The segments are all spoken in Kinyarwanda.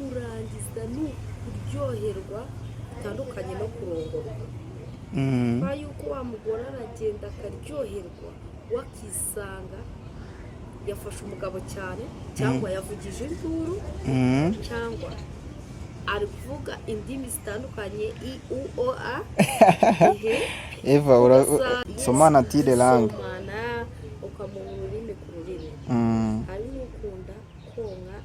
kurangiza ni ukuryoherwa bitandukanye no kurongorwa. Kwa yuko wa mugore aragenda akaryoherwa wakisanga yafashe umugabo cyane cyangwa yavugije induru cyangwa ari kuvuga indimi zitandukanye i u o a Eva somana tire langue ukamuha ururimi ku rurimi. Hari n'ukunda konka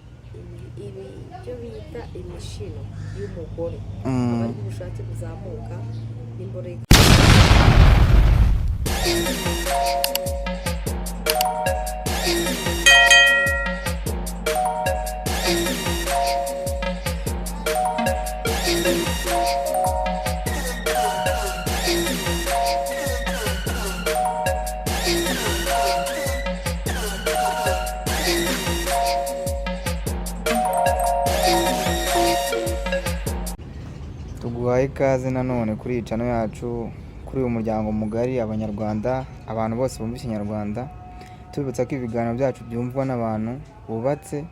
ibyo bita imishino y'umugore abari ubushake buzamuka n'imboreka. Tuguhaye ikaze nanone kuri iyi channel yacu, kuri uyu muryango mugari abanyarwanda, abantu bose bumva ikinyarwanda. Tubibutsa ko ibiganiro byacu byumvwa n'abantu bubatse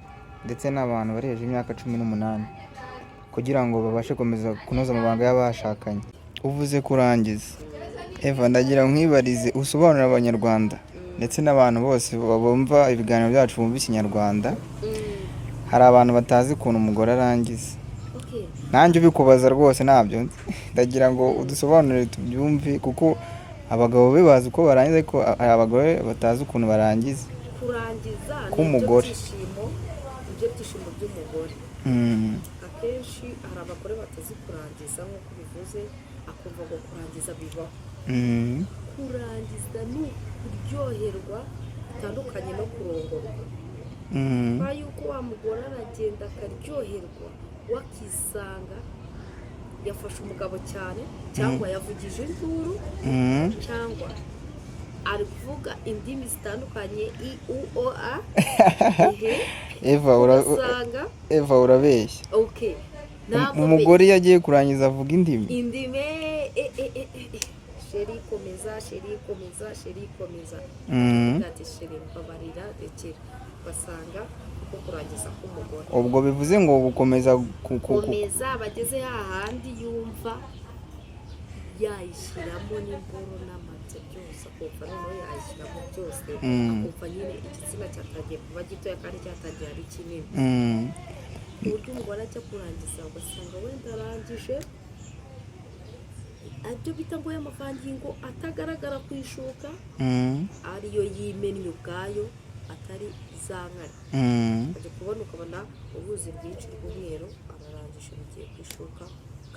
ndetse n'abantu bari hejuru y'imyaka 18 kugira ngo babashe komeza kunoza amabanga y'abashakanye. Uvuze kurangiza, Eva ndagira nkwibarize usobanurira abanyarwanda ndetse n'abantu bose bumva ibiganiro byacu bumva ikinyarwanda. Hari abantu batazi ukuntu umugore arangiza. Nanjye ubikubaza rwose nabyo ndagira ngo udusobanurire tubyumve, kuko abagabo be bazi uko barangiza ariko abagore batazi ukuntu barangiza. Kurangiza k'umugore ibyo byishimo by'umugore. Akenshi hari abagore batazi kurangiza nk'uko bivuze, akumva ngo kurangiza bibaho. Kurangiza ni ukuryoherwa bitandukanye no kurongorwa. Kwa yuko wa mugore aragenda akaryoherwa wakisanga yafashe umugabo cyane cyangwa yavugije induru cyangwa ari kuvuga indimi zitandukanye i u o a Eva urabeshya. Umugore yagiye kurangiza avuga indimi sheri komeza ati sheri mbabarira rekera, basanga uko kurangiza k'umugore. Ubwo bivuze ngo gukomeza bageze hahandi yumva yayishyiramo n'imboro n'amate byose, akumva noneho yayishyiramo byose, akumva nyine igitsina cyatangiye kuba gitoya kandi cyatangiye ari kinini. Ku buryo umugore ajya kurangiza ugasanga wenda arangije ibyo bita ngo y'amavangingo atagaragara ku ishuka, ariyo yimennye ubwayo atari zankari. Ajya kubona ukabona ubuzi bwinshi bw'umweru ararangije bigiye kwishuka,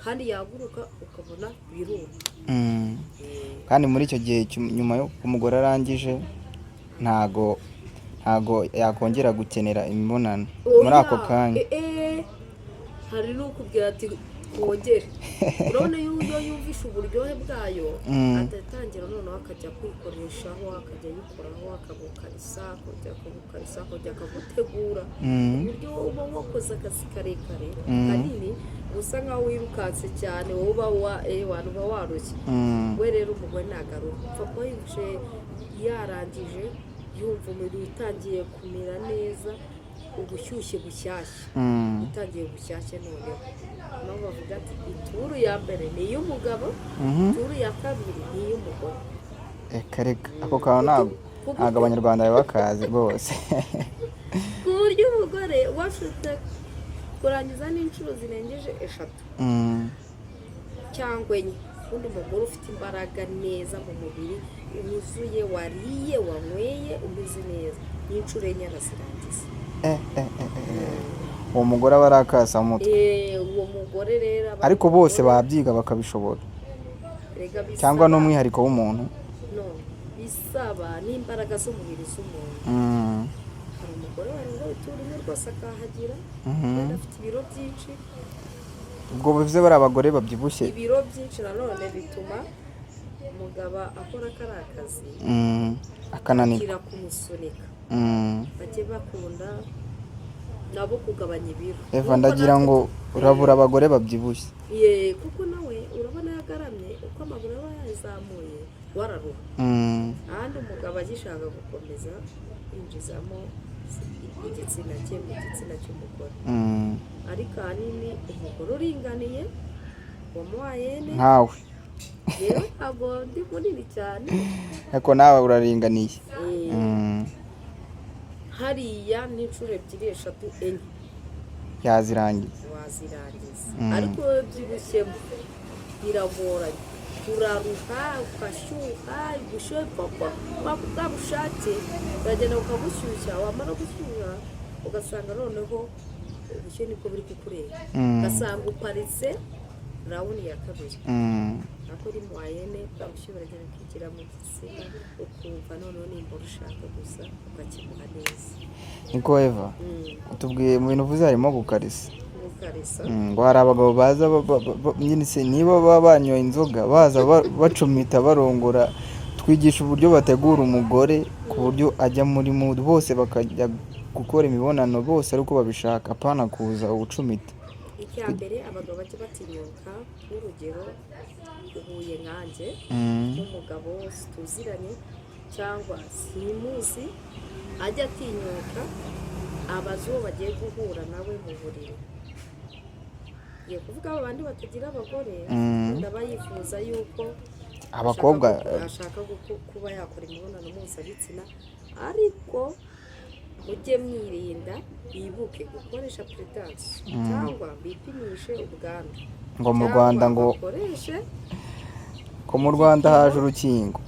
kandi yaguruka ukabona biruma. Kandi muri icyo gihe nyuma yo umugore arangije ntago yakongera gukenera imibonano muri ako kanya. Hari n'ukubwira ati wongere. Urabona iyo yumvisha uburyohe bwayo atatangira noneho akajya kwikoreshaho, akajya yikoraho, akagukarisa akajya akagutegura uburyo uba wakoze akazi karekare kanini usa nkaho wirukanse cyane, wowe uba warushye. We rero umugore nagaruka upfa kuba yumvise yarangije, yumva umubiri utangiye kumera neza, ubushyushye bushyashya utangiye bushyashya. Noneho bavuga ati ituru ya mbere ni iy'umugabo, ituru ya kabiri ni iy'umugore. Reka ako kantu ntabwo abanyarwanda bakazi rwose. Ku buryo umugore wafite kurangiza n'inshuro zirengeje 3 cyangwa 4, undi mugore ufite imbaraga neza mu mubiri, wuzuye, wariye, wanyweye, umeze neza, n'inshuro 4 arazirangiza. Uwo mugore aba arakasa mutwe. Uwo mugore rero ariko bose babyiga bakabishobora cyangwa n'umwihariko w'umuntu? No, bisaba n'imbaraga z'umubiri z'umuntu. Hari umugore warenga uturimo rwose akahagira, afite ibiro byinshi. Ubwo bivuze bari abagore babyibushye, ibiro byinshi nanone bituma umugabo akora akazi akananirwa kumusunika. Bajye bakunda nabo kugabanya ibiro. Eva ndagira ngo urabura abagore babyibushye. Kuko nawe urabona yagaramye uko amaguru aba yazamuye wararuha. Ahandi umugabo agishaka gukomeza yinjizamo igitsina cye mu gitsina cy'umugore Mm. ariko ahanini umugore uringaniye wamuhayene nkawe rero ntabwo ndi munini cyane ariko nawe uraringaniye. Eh, Mm. hariya n'inshuro ebyiri eshatu enye yazirangiza. wazirangiza Mm. ariko byibushyemo biragoranye turaruha ugashyuha ubushyuhe bwa bushake uragenda ukabushyushya wamara gushyuha ugasanga noneho ubushyuhe nibwo buri kukureba Mm. ugasanga uparitse rawuni ya kabiri Mm. nako uri mu wayene bwa bushyuhe buragenda bukigira mu gitsina ukumva noneho nimba urushaka gusa ukakimuha neza. niko Eva Mm. utubwiye mu bintu uvuze harimo gukarisa. ukarisa ngo hari abagabo baza nyine se niba baba banyoye inzoga baza bacumita barongora, twigisha uburyo bategura umugore ku buryo ajya muri mood, bose bakajya gukora imibonano bose ari uko babishaka, apana kuza ubucumita. icya mbere abagabo bajya batinyuka nk'urugero uhuye nkanjye Mm. n'umugabo tuziranye cyangwa simuzi ajya atinyuka abaza uwo bagiye guhura nawe mu buriri. Ngiye kuvuga abo bandi batagira abagore Mm. ndaba yifuza yuko abakobwa ashaka kuba yakora imibonano mpuzabitsina ariko mujye mwirinda bibuke gukoresha puridanse cyangwa bipimishe ubwandu ngo mu Rwanda ngo bakoreshe ko mu Rwanda haje urukingo.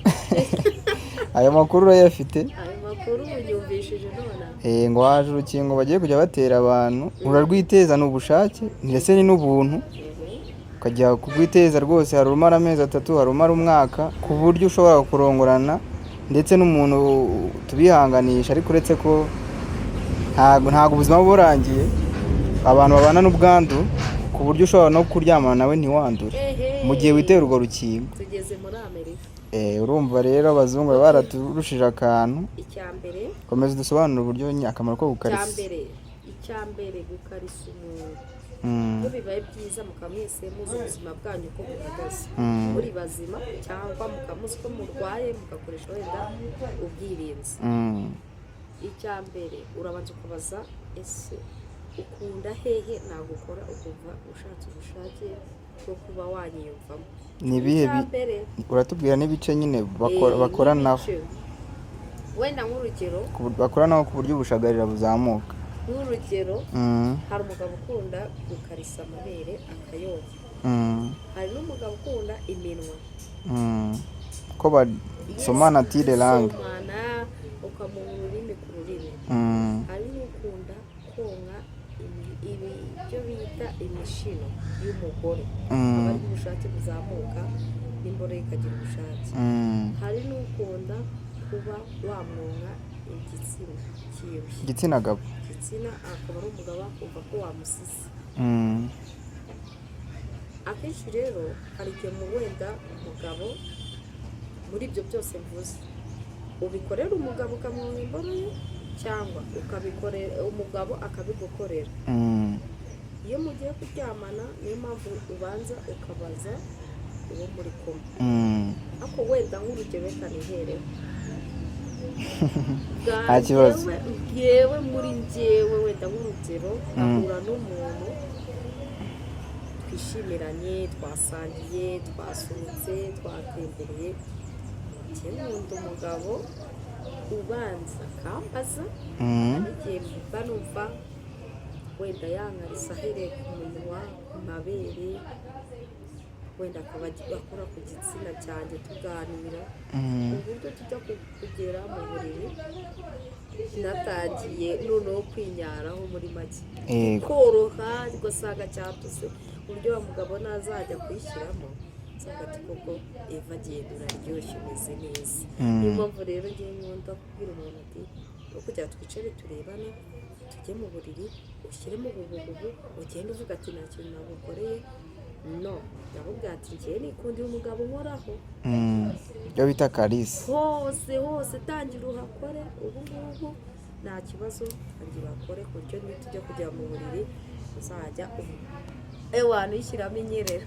Ayo makuru urayafite? ayo makuru yumvishije none Ngo haje urukingo bagiye kujya batera abantu, urarwiteza ni ubushake ndetse ni n'ubuntu, ukajya kurwiteza rwose, hari umara amezi 3, hari umara umwaka, ku buryo ushobora kurongorana ndetse n'umuntu tubihanganisha, ariko uretse ko ntabwo ubuzima buba burangiye, abantu babana n'ubwandu ku buryo ushobora no kuryamana nawe ntiwandure mu gihe witera urwo rukingo. tugeze muri Amerika. Urumva rero abazungu baba baraturushije akantu. icya mbere Komeza dusobanura uburyo akamaro ko gukarisa. icya mbere gukarisa umuntu Mm. iyo bibaye byiza mukaba mwese muzi ubuzima bwanyu uko buhagaze Mm. muri bazima cyangwa mukamuzi ko murwaye mugakoresha wenda ubwirinzi. Mm. icya mbere urabanza ukabaza ese ukunda hehe nagukora ukumva ushatse ubushake bwo kuba wanyiyumvamo. Ni ibihe icya mbere uratubwira n'ibice nyine bakoranaho, n'ibice. wenda nk'urugero bakoranaho ku buryo ubushagarira buzamuka. nk'urugero Mm. hari umugabo ukunda gukarisa amabere akayoga, Mm. hari n'umugabo ukunda iminwa Mm. ko basomana tire langue. usomana ukamuha ururimi ku rurimi. Mm. hari n'ukunda konka ibyo bita imishino y'umugore aba ari ubushake buzamuka n'imboro ikagira ubushake. Mm. hari n'ukunda kuba wamwonka igitsina cyibushye, igitsina gabo. igitsina akaba ari umugabo akumva ko wamusize. Mm. akenshi rero hari igihe mu wenda umugabo muri ibyo byose mvuze ubikorera umugabo ukamuha imboro ye cyangwa ukabikorera umugabo akabigukorera. Mm. iyo mugiye kuryamana niyo mpamvu ubanza ukabaza uwo muri kumwe. Mm. ariko wenda nk'urugero reka nihereho Nta kibazo. yewe muri njyewe wenda nk'urugero ahura n'umuntu twishimiranye twasangiye twasunitse twatembereye, njyewe nkunda umugabo ubanza akambaza n'igihe mba numva wenda yankarisa ahereye ku munwa ku mabere wenda akaba akora ku gitsina cyanjye tuganira ku buryo tujya kugera mu buriri natangiye noneho kwinyaraho muri make koroha ugasanga cyatuse uburyo wa mugabo nazajya kuyishyiramo nsanga ati koko Eva agenda uraryoshye umeze neza. niyo mpamvu rero ngiye nkunda kubwira umuntu ati no kugira twicare turebane tujye mu buriri ushyiremo ubugugu ugende uvuga ati nta kintu nagukoreye no ndakubwira ati njyewe nikundira umugabo nkoraho ibyo bita karisi hose tangira uhakore ubu ngubu nta kibazo tangira uhakore ku buryo nitujya kujya mu buriri uzajya ewana uyishyiramo inyerera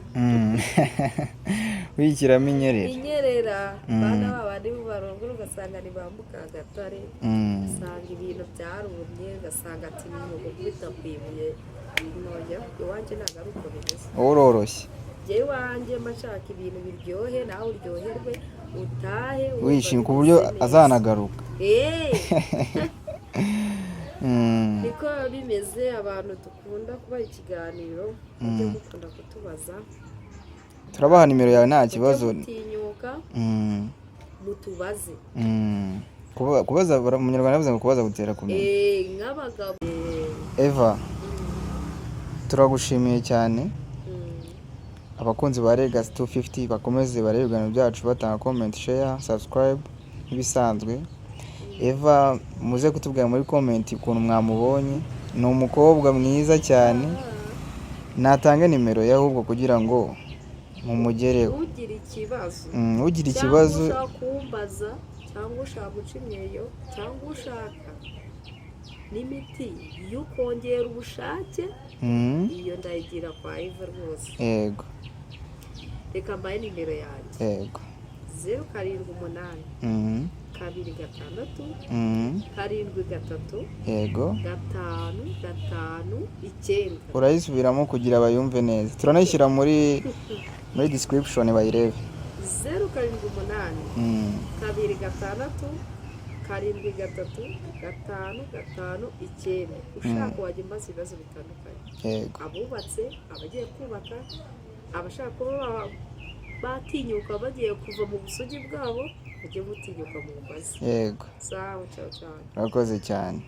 wishyiramo inyerera inyerera bana babandi barongora ugasanga ntibambuka agatare ugasanga ibintu byarumye ugasanga ati ni mu gukubita ku ibuye noya iwanjye ntabwo ari uko bimeze uroroshye njyewe iwanjye mashaka ibintu biryohe nawe uryoherwe utahe wishimye ku buryo azanagaruka niko bimeze abantu dukunda kubaha ikiganiro mujye mukunda kutubaza turabaha nimero yawe nta kibazo mutinyuka mutubaze kubaza umunyarwanda yavuze ngo kubaza gutera kumenya nk'abagabo Eva turagushimiye cyane abakunzi ba Legacy 250 bakomeze barebe ibiganiro byacu batanga comment share subscribe nk'ibisanzwe Eva muze kutubwira muri comment ukuntu mwamubonye ni umukobwa mwiza cyane natange nimero ye ahubwo kugira ngo mumugereho ugira ikibazo ushaka kumbaza cyangwa ushaka guca imyeyo cyangwa ushaka n'imiti yo kongera ubushake iyo ndayigira kwa Eva rwose yego reka mbaye nimero yanjye yego 078 2 6 7 yego 5 9 urayisubiramo kugira bayumve neza turanayishyira muri description bayirebe 078 2 6 7 5 ushaka wajya imbaza ibibazo bitandukanye yego abubatse abagiye kubaka abashaka kuba batinyuka bagiye kuva mu busugi bwabo bajye butinyuka mu mbazi yego sawa ciao ciao urakoze cyane